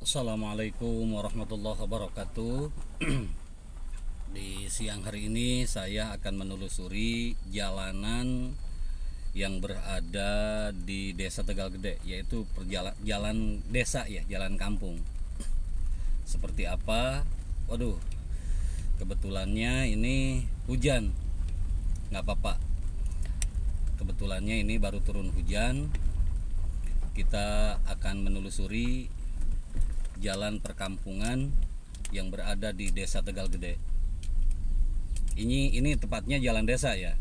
Assalamualaikum warahmatullahi wabarakatuh. Di siang hari ini saya akan menelusuri jalanan yang berada di Desa Tegal Gede, yaitu jalan desa ya, jalan kampung. Seperti apa? Waduh, kebetulannya ini hujan. Nggak apa-apa. Kebetulannya ini baru turun hujan. Kita akan menelusuri jalan perkampungan yang berada di Desa Tegal Gede. Ini tepatnya jalan desa ya.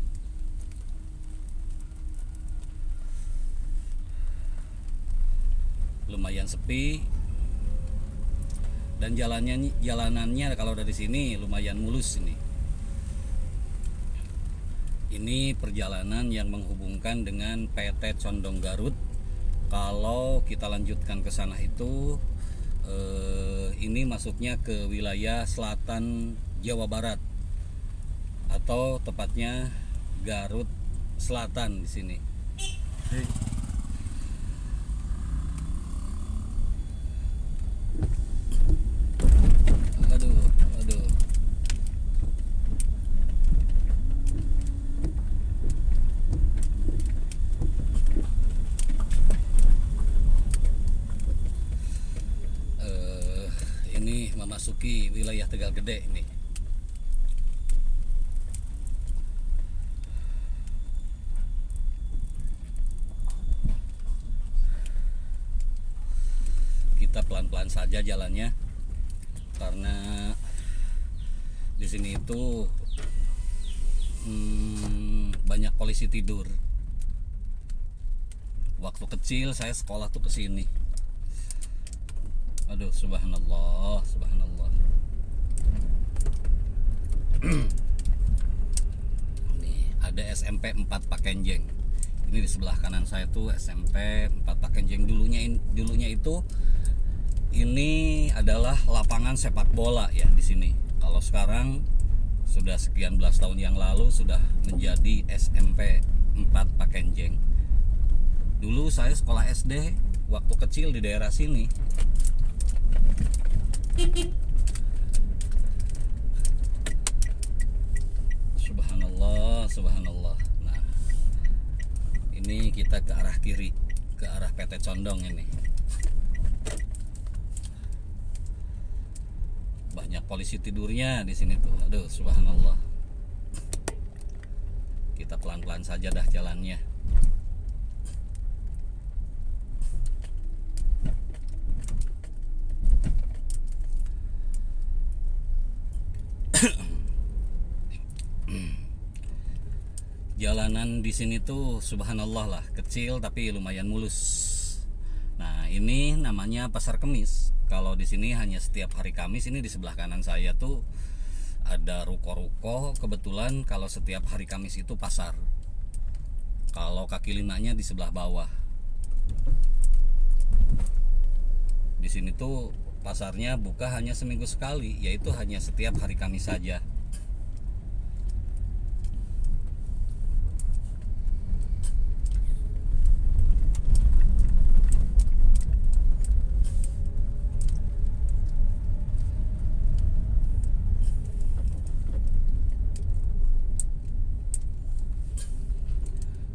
Lumayan sepi dan jalanannya kalau dari sini lumayan mulus ini. Ini perjalanan yang menghubungkan dengan PT Condong Garut. Kalau kita lanjutkan ke sana itu ini masuknya ke wilayah selatan Jawa Barat atau tepatnya Garut Selatan di sini. Aduh, aduh. Ini memasuki wilayah Tegal Gede ini. Kita pelan-pelan saja jalannya karena di sini itu banyak polisi tidur. Waktu kecil saya sekolah tuh ke sini. Aduh, subhanallah, subhanallah. Nih, ada SMP 4 Pakenjeng. Ini di sebelah kanan saya tuh SMP 4 Pakenjeng. Dulunya itu ini adalah lapangan sepak bola ya di sini. Kalau sekarang sudah sekian belas tahun yang lalu sudah menjadi SMP 4 Pakenjeng. Dulu saya sekolah SD waktu kecil di daerah sini. Subhanallah, subhanallah. Nah, ini kita ke arah kiri, ke arah PT Condong ini. Banyak polisi tidurnya di sini tuh. Aduh, subhanallah. Kita pelan-pelan saja dah jalannya. Jalanan di sini tuh subhanallah lah, kecil tapi lumayan mulus. Nah, ini namanya Pasar Kemis. Kalau di sini hanya setiap hari Kamis. Ini di sebelah kanan saya tuh ada ruko-ruko. Kebetulan kalau setiap hari Kamis itu pasar. Kalau kaki limanya di sebelah bawah. Di sini tuh pasarnya buka hanya seminggu sekali, yaitu hanya setiap hari Kamis saja.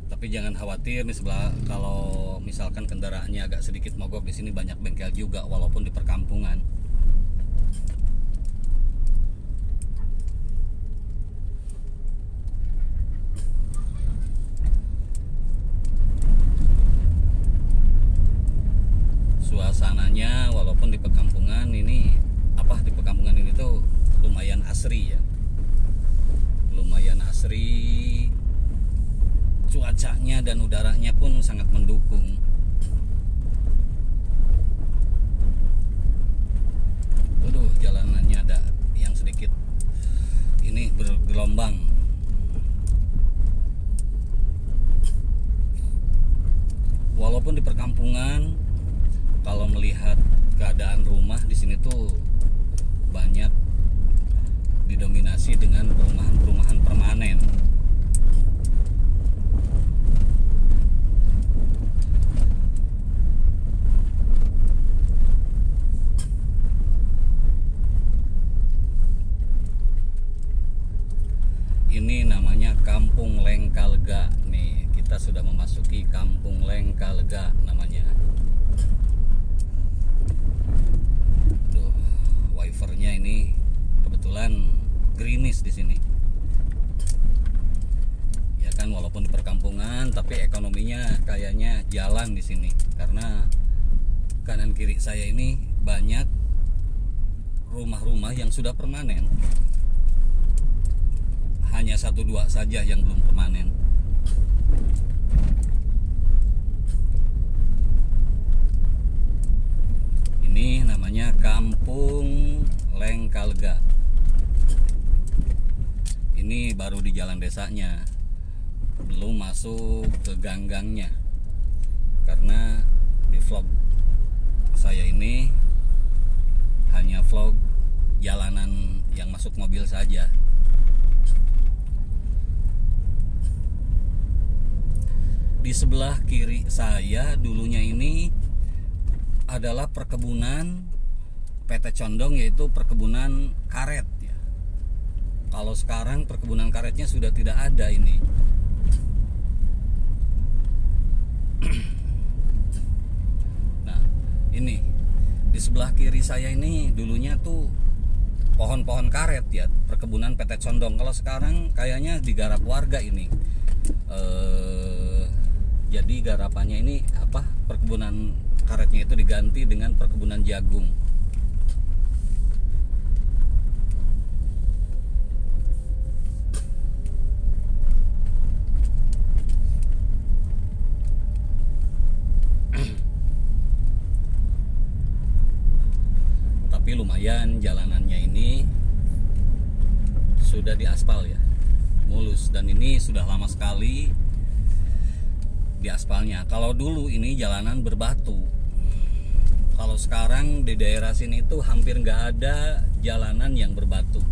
Tapi jangan khawatir, di sebelah kalau misalkan kendaraannya agak sedikit mogok, di sini banyak bengkel juga walaupun di perkampungan. Suasananya walaupun di perkampungan ini di perkampungan ini tuh lumayan asri ya. Lumayan asri. Cuacanya dan udaranya pun sangat mendukung. Waduh, jalanannya ada yang sedikit ini bergelombang. Walaupun di perkampungan, kalau melihat keadaan rumah di sini tuh banyak didominasi dengan perumahan-perumahan permanen. kita sudah memasuki Kampung Lengkalega namanya. Duh, wifernya ini kebetulan gerimis di sini. Ya kan, walaupun di perkampungan tapi ekonominya kayaknya jalan di sini karena kanan kiri saya ini banyak rumah-rumah yang sudah permanen. Hanya 1-2 saja yang belum permanen. Ini namanya Kampung Lengkalega. Ini baru di jalan desanya, belum masuk ke gang-gangnya. Karena di vlog saya ini hanya vlog jalanan yang masuk mobil saja. Di sebelah kiri saya dulunya ini adalah perkebunan PT Condong, yaitu perkebunan karet ya. Kalau sekarang perkebunan karetnya sudah tidak ada ini. Nah, ini di sebelah kiri saya ini dulunya tuh pohon-pohon karet ya, perkebunan PT Condong. Kalau sekarang kayaknya digarap warga ini. Jadi garapannya ini apa? Perkebunan karetnya itu diganti dengan perkebunan jagung. Tapi lumayan jalanannya ini sudah diaspal ya, mulus, dan ini sudah lama sekali di aspalnya. Kalau dulu ini jalanan berbatu. Kalau sekarang di daerah sini itu hampir nggak ada jalanan yang berbatu.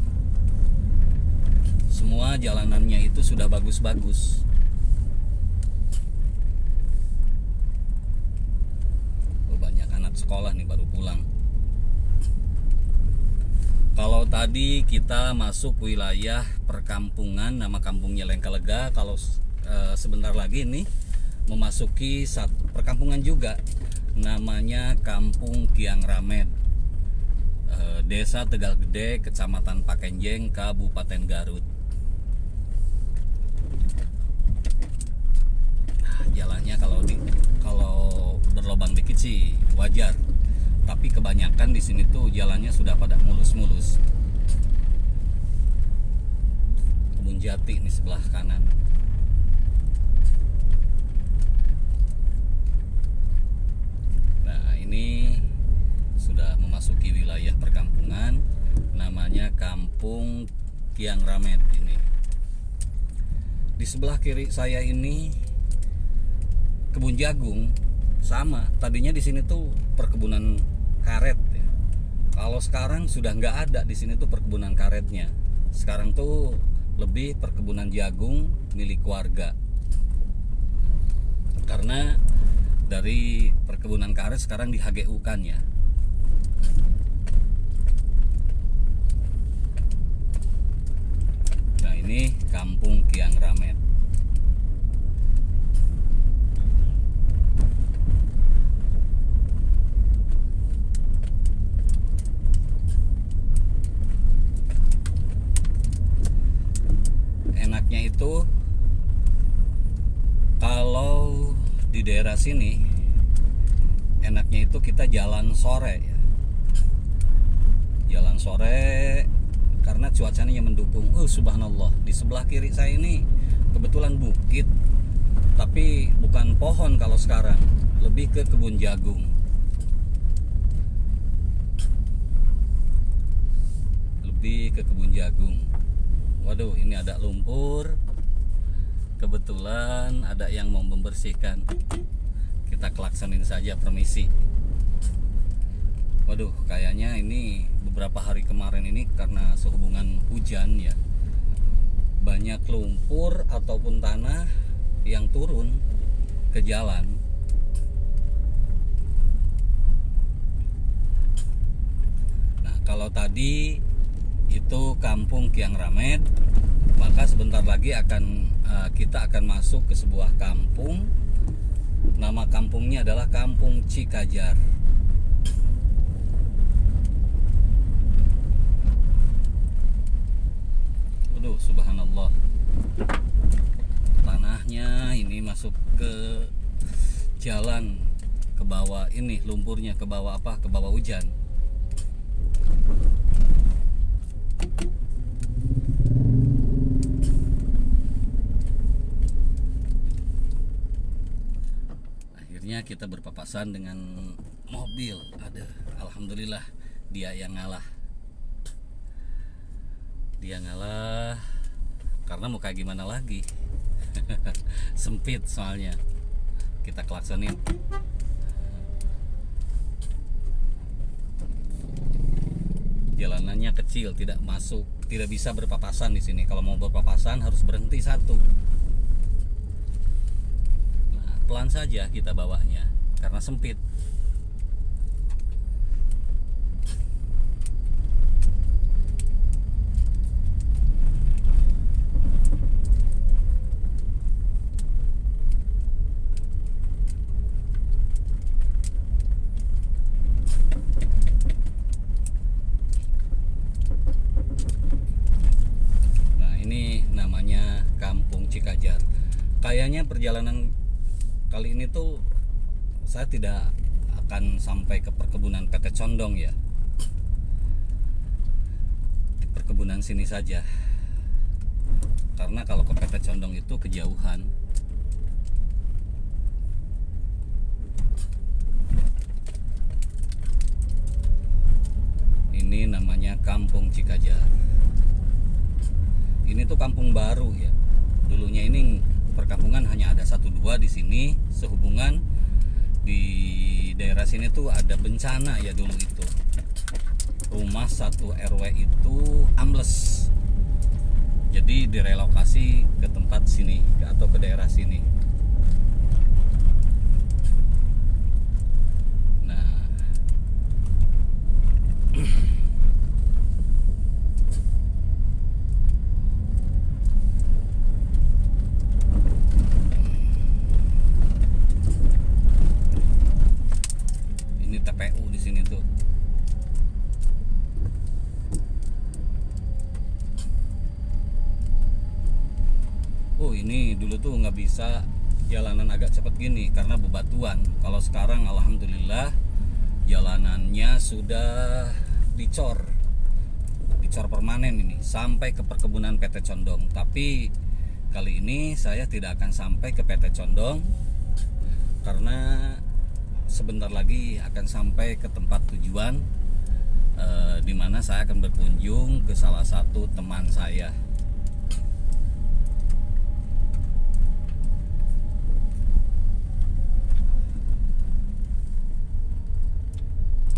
Semua jalanannya itu sudah bagus-bagus. Banyak anak sekolah nih baru pulang. Kalau tadi kita masuk wilayah perkampungan, nama kampungnya Lengkalega. Kalau sebentar lagi nih memasuki satu perkampungan juga, namanya Kampung Kiang Ramed, Desa Tegal Gede, Kecamatan Pakenjeng, Kabupaten Garut. Nah, jalannya kalau berlobang dikit sih wajar, tapi kebanyakan di sini tuh jalannya sudah pada mulus-mulus. Kebun Jati nih sebelah kanan. Ini sudah memasuki wilayah perkampungan, namanya Kampung Kiang Ramed ini. Di sebelah kiri saya ini kebun jagung, sama. Tadinya di sini tuh perkebunan karet ya. Kalau sekarang sudah nggak ada di sini tuh perkebunan karetnya. Sekarang tuh lebih perkebunan jagung milik warga. Karena dari perkebunan karet sekarang di HGU-kan ya. Nah, ini Kampung Kiang Ramed. Enaknya itu kalau di daerah sini, enaknya itu kita jalan sore ya. Jalan sore karena cuacanya mendukung. Subhanallah, di sebelah kiri saya ini kebetulan bukit, tapi bukan pohon kalau sekarang, lebih ke kebun jagung. Lebih ke kebun jagung. Waduh, ini ada lumpur. Kebetulan ada yang mau membersihkan. Kita klaksonin saja, permisi. Waduh, kayaknya ini beberapa hari kemarin ini karena sehubungan hujan ya, banyak lumpur ataupun tanah yang turun ke jalan. Nah, kalau tadi itu Kampung Kiang Ramed, Maka sebentar lagi kita akan masuk ke sebuah kampung. Nama kampungnya adalah Kampung Cikajar. Aduh, subhanallah. Tanahnya ini masuk ke jalan, ke bawah ini, lumpurnya ke bawah apa? Ke bawah hujan. Akhirnya kita berpapasan dengan mobil. Alhamdulillah dia yang ngalah. Dia ngalah karena mau kayak gimana lagi. Sempit soalnya. Kita klaksonin. Jalanannya kecil, tidak bisa berpapasan di sini. Kalau mau berpapasan harus berhenti satu. Nah, pelan saja kita bawanya karena sempit. Cikajar. Kayaknya perjalanan kali ini tuh saya tidak akan sampai ke perkebunan PT Condong ya. Di perkebunan sini saja. Karena kalau ke PT Condong itu kejauhan. Ini namanya Kampung Cikajar. Ini tuh kampung baru ya. Dulunya ini perkampungan hanya ada 1-2 di sini, sehubungan di daerah sini tuh ada bencana ya dulu itu. Rumah 1 RW itu ambles. Jadi direlokasi ke tempat sini atau ke daerah sini. Nah, TPU di sini tuh. Oh, ini dulu tuh nggak bisa jalanan agak cepat gini karena bebatuan. Kalau sekarang alhamdulillah jalanannya sudah dicor permanen ini sampai ke perkebunan PT Condong. Tapi kali ini saya tidak akan sampai ke PT Condong karena sebentar lagi akan sampai ke tempat tujuan, di mana saya akan berkunjung ke salah satu teman saya.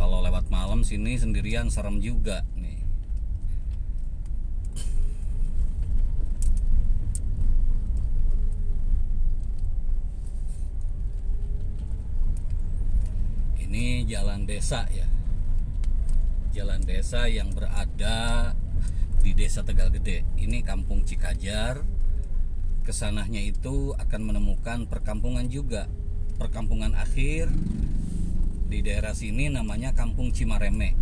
Kalau lewat malam sini sendirian serem juga nih. Ini jalan desa ya. Jalan desa yang berada di Desa Tegal Gede. Ini Kampung Cikajar. Kesananya itu akan menemukan perkampungan juga. Perkampungan akhir di daerah sini namanya Kampung Cimareme.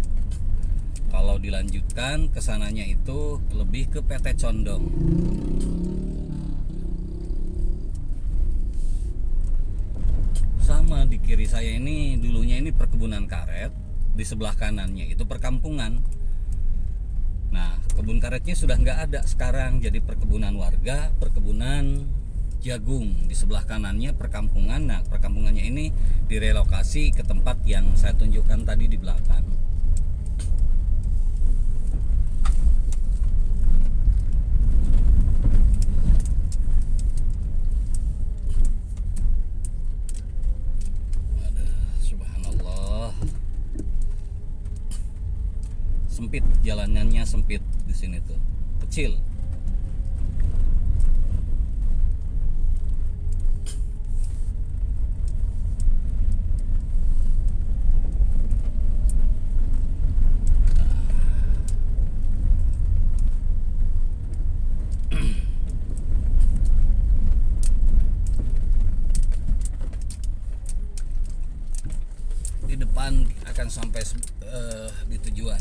Kalau dilanjutkan kesananya itu lebih ke PT Condong. Sama di kiri saya ini dulunya ini perkebunan karet, di sebelah kanannya itu perkampungan. Nah, kebun karetnya sudah nggak ada sekarang, jadi perkebunan warga, perkebunan jagung. Di sebelah kanannya perkampungan. Nah, perkampungannya ini direlokasi ke tempat yang saya tunjukkan tadi di belakang. Sempit, jalanannya sempit di sini tuh, kecil. akan sampai di tujuan.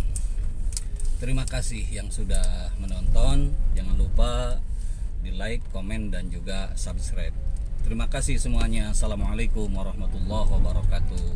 Terima kasih yang sudah menonton. Jangan lupa di like, komen, dan juga subscribe. Terima kasih semuanya. Assalamualaikum warahmatullahi wabarakatuh.